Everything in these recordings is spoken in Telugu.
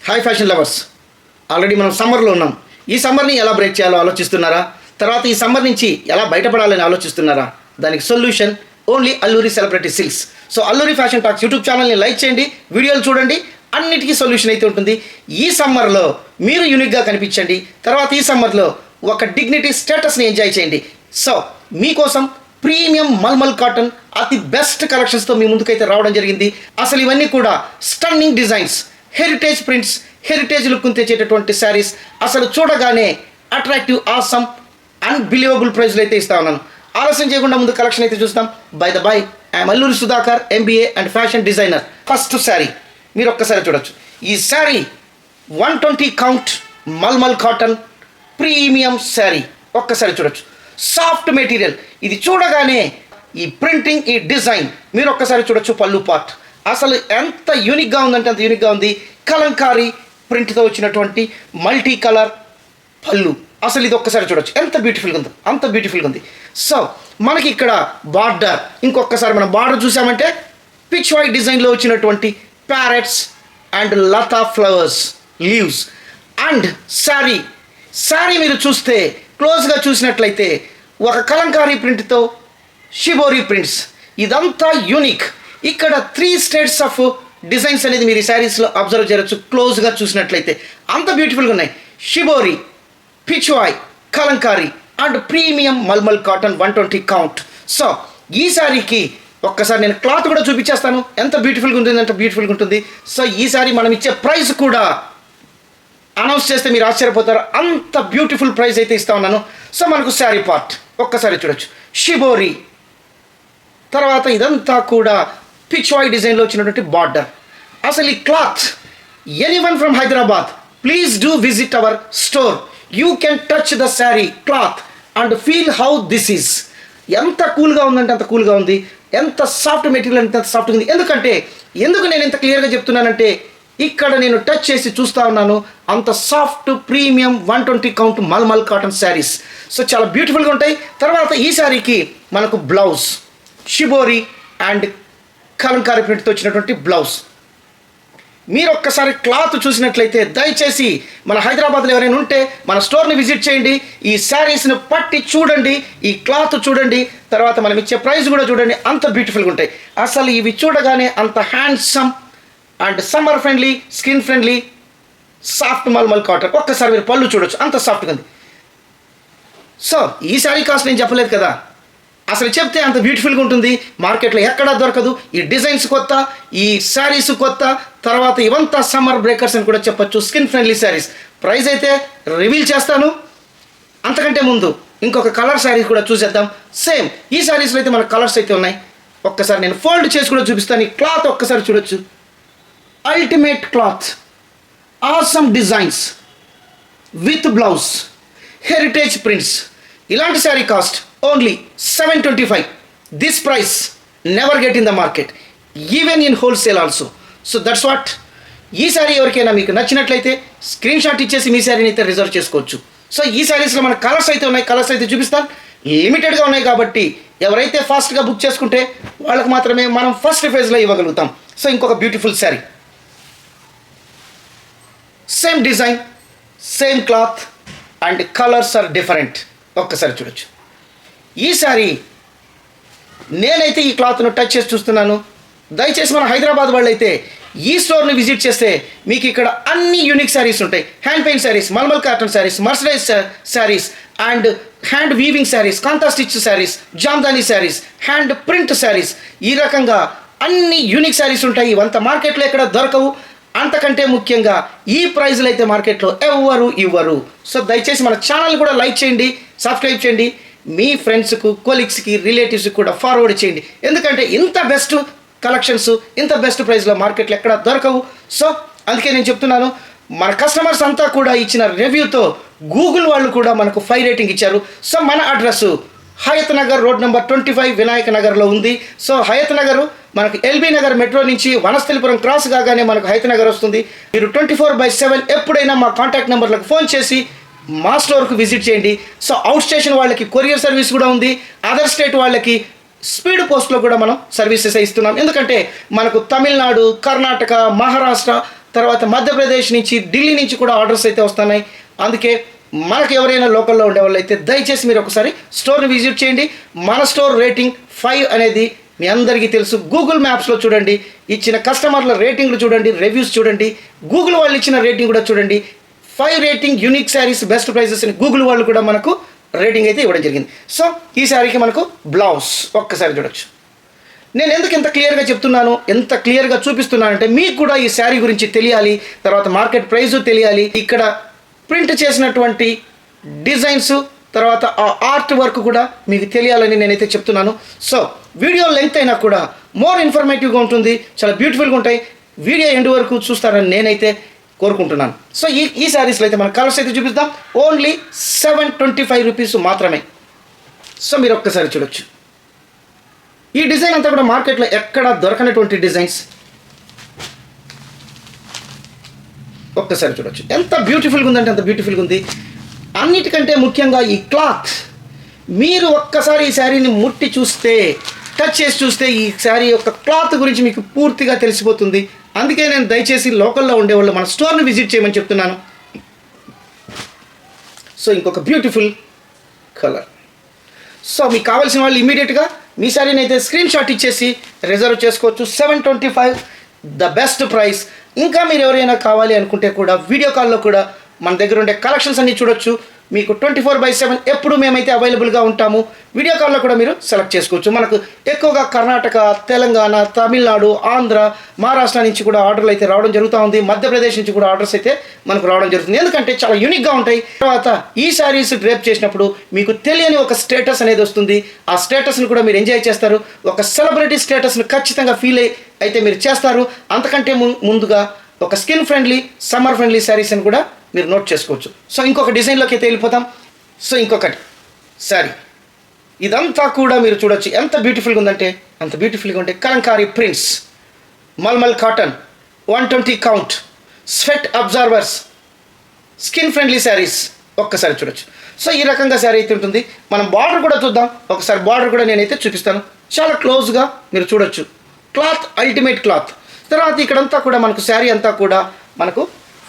హాయ్ ఫ్యాషన్ లవర్స్, ఆల్రెడీ మనం సమ్మర్లో ఉన్నాం. ఈ సమ్మర్ని ఎలా బ్రేక్ చేయాలో ఆలోచిస్తున్నారా? తర్వాత ఈ సమ్మర్ నుంచి ఎలా బయటపడాలని ఆలోచిస్తున్నారా? దానికి solution only Alluri celebrity silks. So Alluri fashion talks YouTube ఛానల్ని లైక్ చేయండి, వీడియోలు చూడండి, అన్నిటికీ సొల్యూషన్ అయితే ఉంటుంది. ఈ సమ్మర్లో మీరు యూనిక్గా కనిపించండి. తర్వాత ఈ సమ్మర్లో ఒక డిగ్నిటీ స్టేటస్ని ఎంజాయ్ చేయండి. సో మీకోసం ప్రీమియం మల్మల్ కాటన్ అతి బెస్ట్ కలెక్షన్స్తో మీ ముందుకైతే రావడం జరిగింది. అసలు ఇవన్నీ కూడా stunning designs, heritage prints, heritage లుక్ను తెచ్చేటటువంటి శారీస్. అసలు చూడగానే అట్రాక్టివ్, ఆసమ్, అన్బిలీవబుల్ ప్రైజ్లు అయితే ఇస్తా ఉన్నాను. ఆలస్యం చేయకుండా ముందు కలెక్షన్ అయితే చూస్తాం. By the by, I'm Alluri Sudhakar, MBA and fashion designer. First saree మీరు ఒక్కసారి చూడొచ్చు. ఈ saree 120 count malmal cotton premium saree. ఒక్కసారి చూడొచ్చు, సాఫ్ట్ మెటీరియల్. ఇది చూడగానే ఈ ప్రింటింగ్, ఈ డిజైన్ మీరు ఒక్కసారి చూడొచ్చు. పళ్ళు పార్ట్ అసలు ఎంత యూనిక్గా ఉందంటే అంత యూనిక్గా ఉంది. కలంకారీ ప్రింట్తో వచ్చినటువంటి మల్టీ కలర్ పళ్ళు. అసలు ఇది ఒక్కసారి చూడొచ్చు, ఎంత బ్యూటిఫుల్గా ఉందో, అంత బ్యూటిఫుల్గా ఉంది. సో మనకి ఇక్కడ బార్డర్, ఇంకొకసారి మనం బార్డర్ చూసామంటే పిచ్ వైట్ డిజైన్లో వచ్చినటువంటి ప్యారెట్స్ అండ్ లతా ఫ్లవర్స్ లీవ్స్. అండ్ శారీ మీరు చూస్తే క్లోజ్గా చూసినట్లయితే ఒక కలంకారీ ప్రింట్తో షిబోరీ ప్రింట్స్. ఇదంతా యూనిక్. ఇక్కడ 3 స్టేట్స్ ఆఫ్ డిజైన్స్ అనేది మీరు ఈ శారీస్లో అబ్జర్వ్ చేయవచ్చు. క్లోజ్గా చూసినట్లయితే అంత బ్యూటిఫుల్గా ఉన్నాయి. Shibori, pichwai, Kalamkari and premium mulmul cotton 120 count. So ఈ శారీకి ఒక్కసారి నేను క్లాత్ కూడా చూపించేస్తాను. ఎంత బ్యూటిఫుల్గా ఉంటుంది, ఎంత బ్యూటిఫుల్గా ఉంటుంది. సో ఈ శారీ మనం ఇచ్చే ప్రైస్ కూడా అనౌన్స్ చేస్తే మీరు ఆశ్చర్యపోతారు. అంత బ్యూటిఫుల్ ప్రైస్ అయితే ఇస్తా ఉన్నాను. సో మనకు శారీ పార్ట్ ఒక్కసారి చూడొచ్చు. షిబోరీ, తర్వాత ఇదంతా కూడా పిచ్వాయ్ డిజైన్లో వచ్చినటువంటి బార్డర్. అసలు ఈ cloth, anyone from Hyderabad, please do visit our store. You can touch the sari cloth and feel how this is. ఎంత కూల్గా ఉందంటే అంత కూల్గా ఉంది. ఎంత సాఫ్ట్ మెటీరియల్ అంటే అంత సాఫ్ట్గా ఉంది. ఎందుకు నేను ఇంత క్లియర్గా చెప్తున్నానంటే ఇక్కడ నేను టచ్ చేసి చూస్తూ ఉన్నాను. అంత soft premium 120 count malmal cotton sarees. So చాలా బ్యూటిఫుల్గా ఉంటాయి. తర్వాత ఈ శారీకి మనకు బ్లౌజ్ షిబోరీ అండ్ కలంకారీ ప్రింట్తో వచ్చినటువంటి బ్లౌజ్. మీరు ఒక్కసారి క్లాత్ చూసినట్లయితే దయచేసి మన హైదరాబాద్లో ఎవరైనా ఉంటే మన స్టోర్ని విజిట్ చేయండి. ఈ శారీస్ని పట్టి చూడండి, ఈ క్లాత్ చూడండి, తర్వాత మనం ఇచ్చే ప్రైస్ కూడా చూడండి. అంత బ్యూటిఫుల్గా ఉంటాయి. అసలు ఇవి చూడగానే అంత handsome and summer friendly, skin friendly soft malmal cotton. ఒక్కసారి మీరు పళ్ళు చూడొచ్చు, అంత సాఫ్ట్గా ఉంది. సో ఈ శారీ కాస్ట్ నేను చెప్పలేదు కదా, అసలు చెప్తే అంత బ్యూటిఫుల్గా ఉంటుంది. మార్కెట్లో ఎక్కడా దొరకదు. ఈ డిజైన్స్ కొత్త, ఈ శారీస్ కొత్త, తర్వాత ఇవంతా సమ్మర్ బ్రేకర్స్ అని కూడా చెప్పొచ్చు. Skin friendly saris. ప్రైస్ అయితే రివీల్ చేస్తాను. అంతకంటే ముందు ఇంకొక కలర్ శారీస్ కూడా చూసేద్దాం. సేమ్ ఈ శారీస్లో అయితే మన కలర్స్ అయితే ఉన్నాయి. ఒక్కసారి నేను ఫోల్డ్ చేసి కూడా చూపిస్తాను. ఈ క్లాత్ ఒక్కసారి చూడొచ్చు. Ultimate cloth, awesome designs with blouse, heritage prints. ఇలాంటి sari cost only 725. This price never get in the market, even in wholesale also. So that's what. ఈ శారీ ఎవరికైనా మీకు నచ్చినట్లయితే స్క్రీన్ షాట్ ఇచ్చేసి మీ శారీని అయితే రిజర్వ్ చేసుకోవచ్చు. సో ఈ శారీస్లో మన కలర్స్ అయితే ఉన్నాయి. కలర్స్ అయితే చూపిస్తాను. లిమిటెడ్గా ఉన్నాయి కాబట్టి ఎవరైతే ఫాస్ట్గా బుక్ చేసుకుంటే వాళ్ళకి మాత్రమే మనం ఫస్ట్ ఫేజ్లో ఇవ్వగలుగుతాం. సో ఇంకొక beautiful saree, same design, same cloth and colours are different. ఒక్కసారి చూడొచ్చు. ఈ శారీ నేనైతే ఈ క్లాత్ను టచ్ చేసి చూస్తున్నాను. దయచేసి మన హైదరాబాద్ వాళ్ళు అయితే ఈ స్టోర్ని విజిట్ చేస్తే మీకు ఇక్కడ అన్ని యూనిక్ శారీస్ ఉంటాయి. Hand paint saris, mulmul cotton saris, mercerise saris and hand weaving saris, kantha stitch saris, jamdani saris, hand print saris. ఈ రకంగా అన్ని యూనిక్ శారీస్ ఉంటాయి. ఇవంతా మార్కెట్లో ఎక్కడ దొరకవు. అంతకంటే ముఖ్యంగా ఈ ప్రైజ్లు అయితే మార్కెట్లో ఎవ్వరు ఇవ్వరు. సో దయచేసి మన ఛానల్ కూడా లైక్ చేయండి, సబ్స్క్రైబ్ చేయండి, మీ ఫ్రెండ్స్కు, కొలీగ్స్కి, రిలేటివ్స్కి కూడా ఫార్వర్డ్ చేయండి. ఎందుకంటే ఇంత బెస్ట్ కలెక్షన్స్, ఇంత బెస్ట్ ప్రైస్లో మార్కెట్లో ఎక్కడ దొరకవు. సో అందుకే నేను చెప్తున్నాను. మన కస్టమర్స్ అంతా కూడా ఇచ్చిన రివ్యూతో గూగుల్ వాళ్ళు కూడా మనకు 5 రేటింగ్ ఇచ్చారు. సో మన address Hayat Nagar road number 25 Vinayaka నగర్లో ఉంది. సో హయత్ నగర్ మనకు LB నగర్ మెట్రో నుంచి వనస్థలిపురం క్రాస్ కాగానే మనకు హయత్ నగర్ వస్తుంది. మీరు 24/7 ఎప్పుడైనా మా కాంటాక్ట్ నెంబర్లకు ఫోన్ చేసి మా స్టోర్కు విజిట్ చేయండి. సో అవుట్ స్టేషన్ వాళ్ళకి కొరియర్ సర్వీస్ కూడా ఉంది. అదర్ స్టేట్ వాళ్ళకి స్పీడ్ పోస్ట్లో కూడా మనం సర్వీసెస్ ఇస్తున్నాం. ఎందుకంటే మనకు తమిళనాడు, కర్ణాటక, మహారాష్ట్ర తర్వాత మధ్యప్రదేశ్ నుంచి, ఢిల్లీ నుంచి కూడా ఆర్డర్స్ అయితే వస్తున్నాయి. అందుకే మనకు ఎవరైనా లోకల్లో ఉండేవాళ్ళు అయితే దయచేసి మీరు ఒకసారి స్టోర్ని విజిట్ చేయండి. మన స్టోర్ రేటింగ్ 5 అనేది మీ అందరికీ తెలుసు. గూగుల్ మ్యాప్స్లో చూడండి, ఇచ్చిన కస్టమర్ల రేటింగ్లు చూడండి, రివ్యూస్ చూడండి, గూగుల్ వాళ్ళు ఇచ్చిన రేటింగ్ కూడా చూడండి. 5 rating, unique sarees, best prices అని గూగుల్ వాళ్ళు కూడా మనకు రేటింగ్ అయితే ఇవ్వడం జరిగింది. సో ఈ శారీకి మనకు బ్లౌజ్ ఒక్కసారి చూడొచ్చు. నేను ఎందుకు ఎంత క్లియర్గా చెప్తున్నాను, ఎంత క్లియర్గా చూపిస్తున్నానంటే మీకు కూడా ఈ శారీ గురించి తెలియాలి, తర్వాత మార్కెట్ ప్రైస్ తెలియాలి, ఇక్కడ ప్రింట్ చేసినటువంటి డిజైన్స్, తర్వాత ఆ ఆర్ట్ వర్క్ కూడా మీకు తెలియాలని నేనైతే చెప్తున్నాను. సో వీడియో లెంగ్త్ అయినా కూడా మోర్ ఇన్ఫర్మేటివ్గా ఉంటుంది, చాలా బ్యూటిఫుల్గా ఉంటాయి. వీడియో ఎండ్ వరకు చూస్తారని నేనైతే కోరుకుంటున్నాను. సో ఈ శారీస్లో అయితే మన కలర్స్ అయితే చూపిస్తాం. ఓన్లీ 725 రూపీస్ మాత్రమే. సో మీరు ఒక్కసారి చూడొచ్చు. ఈ డిజైన్ అంతా కూడా మార్కెట్లో ఎక్కడ దొరకనటువంటి డిజైన్స్. ఒక్కసారి చూడొచ్చు ఎంత బ్యూటిఫుల్గా ఉందంటే అంత బ్యూటిఫుల్గా ఉంది. అన్నిటికంటే ముఖ్యంగా ఈ క్లాత్, మీరు ఒక్కసారి ఈ శారీని ముట్టి చూస్తే, టచ్ చేసి చూస్తే ఈ శారీ యొక్క క్లాత్ గురించి మీకు పూర్తిగా తెలిసిపోతుంది. అందుకే నేను దయచేసి లోకల్లో ఉండేవాళ్ళు మన స్టోర్ని విజిట్ చేయమని చెప్తున్నాను. సో ఇంకొక బ్యూటిఫుల్ కలర్. సో మీకు కావాల్సిన వాళ్ళు ఇమీడియట్గా మీ శారీని అయితే స్క్రీన్ షాట్ ఇచ్చేసి రిజర్వ్ చేసుకోవచ్చు. 725 ద బెస్ట్ ప్రైస్. ఇంకా మీరు ఎవరైనా కావాలి అనుకుంటే కూడా వీడియో కాల్లో కూడా మన దగ్గర ఉండే కలెక్షన్స్ అన్నీ చూడొచ్చు. మీకు 24/7 ఎప్పుడు మేమైతే అవైలబుల్గా ఉంటాము. వీడియో కాల్లో కూడా మీరు సెలెక్ట్ చేసుకోవచ్చు. మనకు ఎక్కువగా కర్ణాటక, తెలంగాణ, తమిళనాడు, ఆంధ్ర, మహారాష్ట్ర నుంచి కూడా ఆర్డర్లు అయితే రావడం జరుగుతూ ఉంది. మధ్యప్రదేశ్ నుంచి కూడా ఆర్డర్స్ అయితే మనకు రావడం జరుగుతుంది. ఎందుకంటే చాలా యూనిక్గా ఉంటాయి. తర్వాత ఈ శారీస్ డ్రేప్ చేసినప్పుడు మీకు తెలియని ఒక స్టేటస్ అనేది వస్తుంది. ఆ స్టేటస్ని కూడా మీరు ఎంజాయ్ చేస్తారు. ఒక సెలబ్రిటీ స్టేటస్ని ఖచ్చితంగా ఫీల్ అయితే మీరు చేస్తారు. అంతకంటే ముందుగా ఒక skin friendly, summer friendly saris అని కూడా మీరు నోట్ చేసుకోవచ్చు. సో ఇంకొక డిజైన్లోకి అయితే వెళ్ళిపోతాం. సో ఇంకొకటి శారీ, ఇదంతా కూడా మీరు చూడొచ్చు ఎంత బ్యూటిఫుల్గా ఉందంటే అంత బ్యూటిఫుల్గా ఉంటే Kalamkari prints, malmal cotton, 120 count, sweat absorbers, skin friendly sarees. ఒక్కసారి చూడొచ్చు. సో ఈ రకంగా శారీ అయితే ఉంటుంది. మనం బార్డర్ కూడా చూద్దాం. ఒకసారి బార్డర్ కూడా నేనైతే చూపిస్తాను. చాలా క్లోజ్గా మీరు చూడొచ్చు. Cloth ultimate cloth. తర్వాత ఇక్కడంతా కూడా మనకు శారీ అంతా కూడా మనకు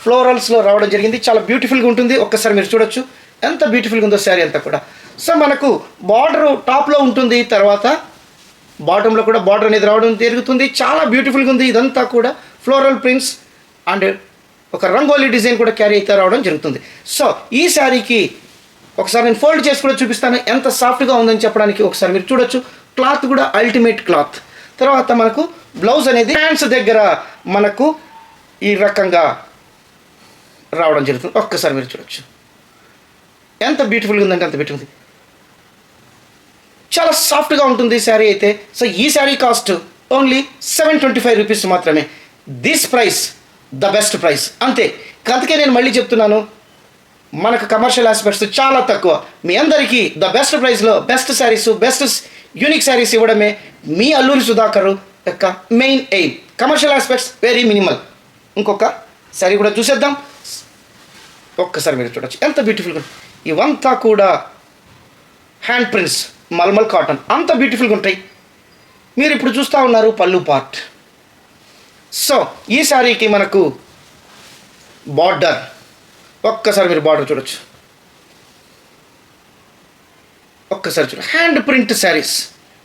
ఫ్లోరల్స్లో రావడం జరిగింది. చాలా బ్యూటిఫుల్గా ఉంటుంది. ఒక్కసారి మీరు చూడొచ్చు ఎంత బ్యూటిఫుల్గా ఉందో శారీ అంతా కూడా. సో మనకు బార్డర్ టాప్లో ఉంటుంది, తర్వాత బాటంలో కూడా బార్డర్ అనేది రావడం జరుగుతుంది. చాలా బ్యూటిఫుల్గా ఉంది. ఇదంతా కూడా ఫ్లోరల్ ప్రింట్స్ అండ్ ఒక రంగోలీ డిజైన్ కూడా క్యారీ అయితే రావడం జరుగుతుంది. సో ఈ శారీకి ఒకసారి నేను ఫోల్డ్ చేసి కూడా చూపిస్తాను ఎంత సాఫ్ట్గా ఉందని చెప్పడానికి. ఒకసారి మీరు చూడొచ్చు. క్లాత్ కూడా అల్టిమేట్ క్లాత్. తర్వాత మనకు బ్లౌజ్ అనేది హ్యాండ్స్ దగ్గర మనకు ఈ రకంగా రావడం జరుగుతుంది. ఒక్కసారి మీరు చూడొచ్చు ఎంత బ్యూటిఫుల్గా ఉందంటే అంత బ్యూటిఫుల్ ఉంది. చాలా సాఫ్ట్గా ఉంటుంది శారీ అయితే. సో ఈ శారీ కాస్ట్ ఓన్లీ 725 రూపీస్ మాత్రమే. This price the best price అంతే. అందుకే నేను మళ్ళీ చెప్తున్నాను, మనకు కమర్షియల్ ఆస్పెక్ట్స్ చాలా తక్కువ. మీ అందరికీ ద బెస్ట్ ప్రైస్లో best saris, best unique saris ఇవ్వడమే మీ అల్లూరి సుధాకర్ యొక్క main aim. Commercial aspects very minimal. ఇంకొక శారీ కూడా చూసేద్దాం. ఒక్కసారి మీరు చూడొచ్చు ఎంత బ్యూటిఫుల్గా. ఇవంతా కూడా హ్యాండ్ ప్రింట్స్, మల్మల్ కాటన్, అంత బ్యూటిఫుల్గా ఉంటాయి. మీరు ఇప్పుడు చూస్తూ ఉన్నారు పళ్ళు పార్ట్. సో ఈ శారీకి మనకు బార్డర్, ఒక్కసారి మీరు బార్డర్ చూడొచ్చు. ఒక్కసారి చూడండి. హ్యాండ్ ప్రింట్ శారీస్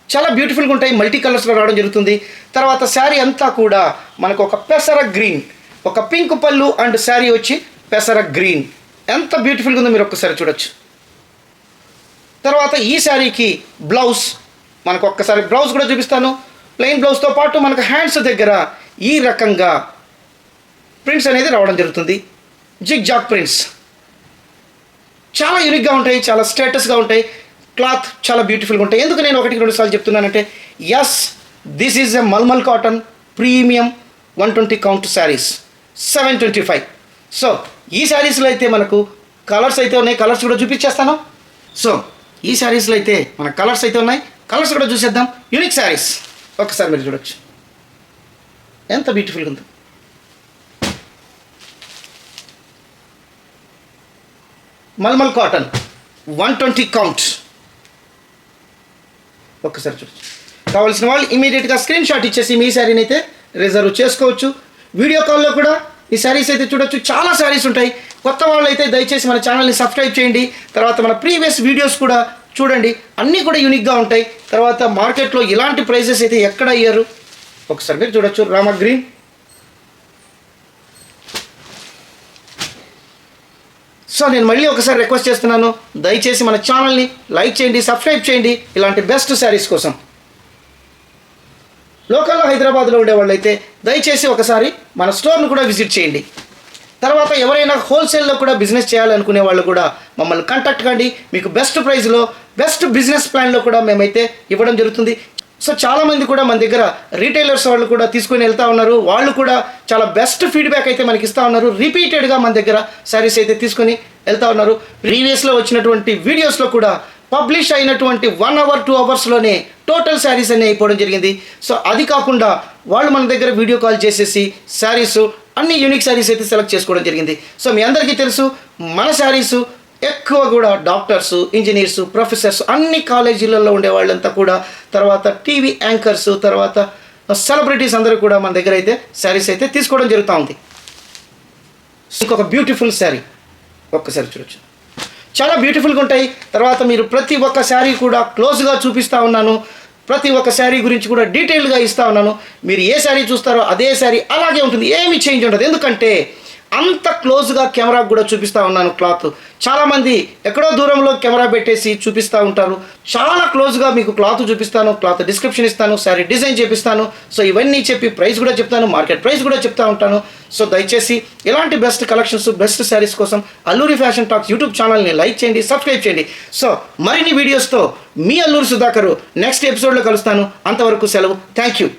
చాలా బ్యూటిఫుల్గా ఉంటాయి. మల్టీ కలర్స్లో రావడం జరుగుతుంది. తర్వాత శారీ అంతా కూడా మనకు ఒక పెసర గ్రీన్, ఒక పింక్ పళ్ళు అండ్ శారీ వచ్చి పెసర గ్రీన్. ఎంత బ్యూటిఫుల్గా ఉందో మీరు ఒక్కసారి చూడొచ్చు. తర్వాత ఈ శారీకి బ్లౌజ్, మనకు ఒక్కసారి బ్లౌజ్ కూడా చూపిస్తాను. ప్లెయిన్ బ్లౌజ్తో పాటు మనకు హ్యాండ్స్ దగ్గర ఈ రకంగా ప్రింట్స్ అనేది రావడం జరుగుతుంది. జిగ్ జాగ్ ప్రింట్స్ చాలా యూనిక్గా ఉంటాయి, చాలా స్టేటస్గా ఉంటాయి. క్లాత్ చాలా బ్యూటిఫుల్గా ఉంటాయి. ఎందుకు నేను 1-2 సార్లు చెప్తున్నానంటే, yes this is a malmal cotton premium 120 count sarees 725. So ఈ శారీస్లో అయితే మనకు కలర్స్ అయితే ఉన్నాయి. కలర్స్ కూడా చూపించేస్తాను. సో ఈ శారీస్లో అయితే మన కలర్స్ అయితే ఉన్నాయి. కలర్స్ కూడా చూసేద్దాం. యూనిక్ శారీస్ ఒకసారి మీరు చూడొచ్చు ఎంత బ్యూటిఫుల్గా ఉందో. Malmal cotton 120 count. ఒక్కసారి చూడొచ్చు. కావాల్సిన వాళ్ళు ఇమీడియట్గా స్క్రీన్ షాట్ ఇచ్చేసి మీ శారీని అయితే రిజర్వ్ చేసుకోవచ్చు. వీడియో కాల్లో కూడా ఈ శారీస్ అయితే చూడొచ్చు, చాలా శారీస్ ఉంటాయి. కొత్త వాళ్ళు అయితే దయచేసి మన ఛానల్ని సబ్స్క్రైబ్ చేయండి. తర్వాత మన ప్రీవియస్ వీడియోస్ కూడా చూడండి, అన్నీ కూడా యూనిక్గా ఉంటాయి. తర్వాత మార్కెట్లో ఇలాంటి ప్రైజెస్ అయితే ఎక్కడ అయ్యారు ఒకసారి మీరు చూడొచ్చు. రామ గ్రీన్, సో నేను మళ్ళీ ఒకసారి రిక్వెస్ట్ చేస్తున్నాను, దయచేసి మన ఛానల్ని లైక్ చేయండి, సబ్స్క్రైబ్ చేయండి ఇలాంటి బెస్ట్ శారీస్ కోసం. లోకల్లో హైదరాబాద్లో ఉండేవాళ్ళు అయితే దయచేసి ఒకసారి మన స్టోర్ను కూడా విజిట్ చేయండి. తర్వాత ఎవరైనా హోల్సేల్లో కూడా బిజినెస్ చేయాలనుకునే వాళ్ళు కూడా మమ్మల్ని కాంటాక్ట్ కండి. మీకు బెస్ట్ ప్రైస్లో బెస్ట్ బిజినెస్ ప్లాన్లో కూడా మేమైతే ఇవ్వడం జరుగుతుంది. సో చాలామంది కూడా మన దగ్గర రీటైలర్స్ వాళ్ళు కూడా తీసుకొని వెళ్తూ ఉన్నారు. వాళ్ళు కూడా చాలా బెస్ట్ ఫీడ్బ్యాక్ అయితే మనకి ఇస్తూ ఉన్నారు. రిపీటెడ్గా మన దగ్గర శారీస్ అయితే తీసుకొని వెళ్తూ ఉన్నారు. ప్రీవియస్లో వచ్చినటువంటి వీడియోస్లో కూడా పబ్లిష్ అయినటువంటి 1 hour 2 hours టోటల్ శారీస్ అన్నీ అయిపోవడం జరిగింది. సో అది కాకుండా వాళ్ళు మన దగ్గర వీడియో కాల్ చేసేసి శారీస్ అన్ని యూనిక్ శారీస్ అయితే సెలెక్ట్ చేసుకోవడం జరిగింది. సో మీ అందరికీ తెలుసు, మన శారీస్ ఎక్కువ కూడా డాక్టర్స్, ఇంజనీర్స్, ప్రొఫెసర్స్, అన్ని కాలేజీలలో ఉండే వాళ్ళంతా కూడా, తర్వాత టీవీ యాంకర్స్, తర్వాత సెలబ్రిటీస్ అందరూ కూడా మన దగ్గర అయితే శారీస్ అయితే తీసుకోవడం జరుగుతూ ఉంది. ఇంకొక బ్యూటిఫుల్ శారీ ఒక్కసారి చూడొచ్చు, చాలా బ్యూటిఫుల్గా ఉంటాయి. తర్వాత మీరు ప్రతి ఒక్క శారీ కూడా క్లోజ్గా చూపిస్తూ ఉన్నాను, ప్రతి ఒక్క శారీ గురించి కూడా డీటెయిల్గా ఇస్తూ ఉన్నాను. మీరు ఏ శారీ చూస్తారో అదే శారీ అలాగే ఉంటుంది, ఏమీ చేంజ్ ఉండదు. ఎందుకంటే అంత క్లోజ్గా కెమెరాకు కూడా చూపిస్తూ ఉన్నాను. క్లాత్ చాలామంది ఎక్కడో దూరంలో కెమెరా పెట్టేసి చూపిస్తూ ఉంటారు. చాలా క్లోజ్గా మీకు క్లాత్ చూపిస్తాను, క్లాత్ డిస్క్రిప్షన్ ఇస్తాను, శారీ డిజైన్ చేపిస్తాను. సో ఇవన్నీ చెప్పి ప్రైస్ కూడా చెప్తాను, మార్కెట్ ప్రైస్ కూడా చెప్తూ ఉంటాను. సో దయచేసి ఇలాంటి బెస్ట్ కలెక్షన్స్, బెస్ట్ శారీస్ కోసం అల్లూరి ఫ్యాషన్ టాక్స్ యూట్యూబ్ ఛానల్ని లైక్ చేయండి, సబ్స్క్రైబ్ చేయండి. సో మరిన్ని వీడియోస్తో మీ అల్లూరి సుధాకర్ నెక్స్ట్ ఎపిసోడ్లో కలుస్తాను. అంతవరకు సెలవు. Thank you.